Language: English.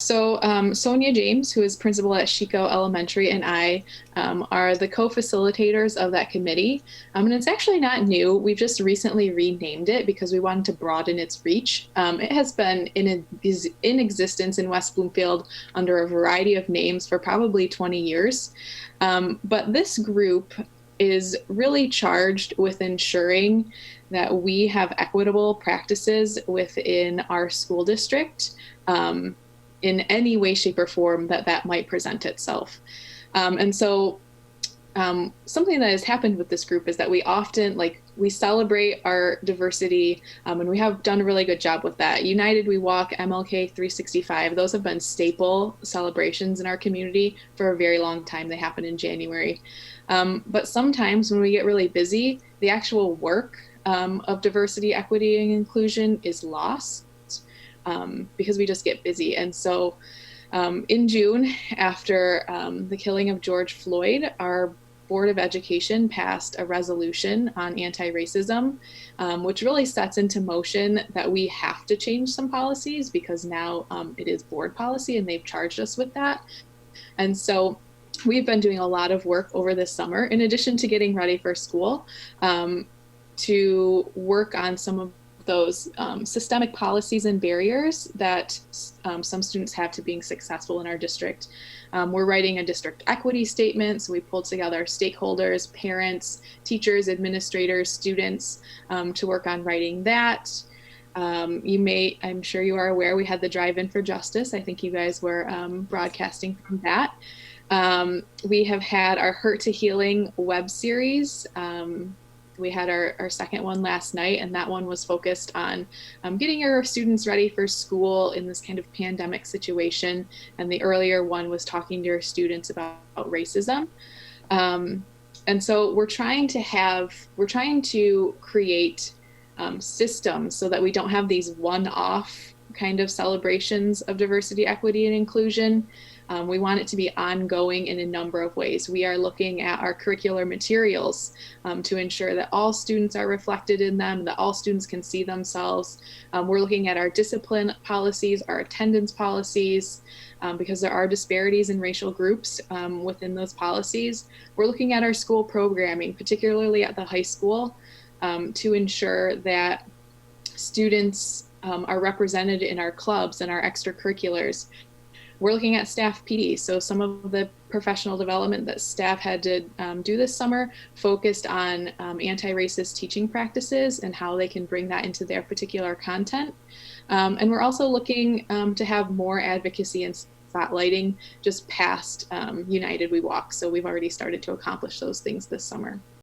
Sonia James, who is principal at Chico Elementary, and I are the co-facilitators of that committee. And it's actually not new. We've just recently renamed it because we wanted to broaden its reach. It has been in existence in West Bloomfield under a variety of names for probably 20 years. But this group is really charged with ensuring that we have equitable practices within our school district. In any way, shape, or form that might present itself. Something that has happened with this group is that we often, we celebrate our diversity, and we have done a really good job with that. United We Walk, MLK 365, those have been staple celebrations in our community for a very long time. They happen in January. But sometimes when we get really busy, the actual work of diversity, equity, and inclusion is lost. Because we just get busy. And so in June, after the killing of George Floyd, our Board of Education passed a resolution on anti-racism, which really sets into motion that we have to change some policies because now it is board policy and they've charged us with that. And so we've been doing a lot of work over this summer, in addition to getting ready for school, to work on some of those systemic policies and barriers that some students have to being successful in our district. We're writing a district equity statement, so we pulled together stakeholders, parents, teachers, administrators, students to work on writing that. I'm sure you are aware, we had the Drive-In for Justice. I think you guys were broadcasting from that. We have had our Hurt to Healing web series. We had our second one last night, and that one was focused on getting our students ready for school in this kind of pandemic situation. And the earlier one was talking to our students about racism. And so we're trying to create systems so that we don't have these one-off kind of celebrations of diversity, equity, and inclusion. We want it to be ongoing in a number of ways. We are looking at our curricular materials to ensure that all students are reflected in them, that all students can see themselves. We're looking at our discipline policies, our attendance policies, because there are disparities in racial groups within those policies. We're looking at our school programming, particularly at the high school, to ensure that students are represented in our clubs and our extracurriculars. We're looking at staff PD. So some of the professional development that staff had to do this summer focused on anti-racist teaching practices and how they can bring that into their particular content. And we're also looking to have more advocacy and spotlighting just past United We Walk. So we've already started to accomplish those things this summer.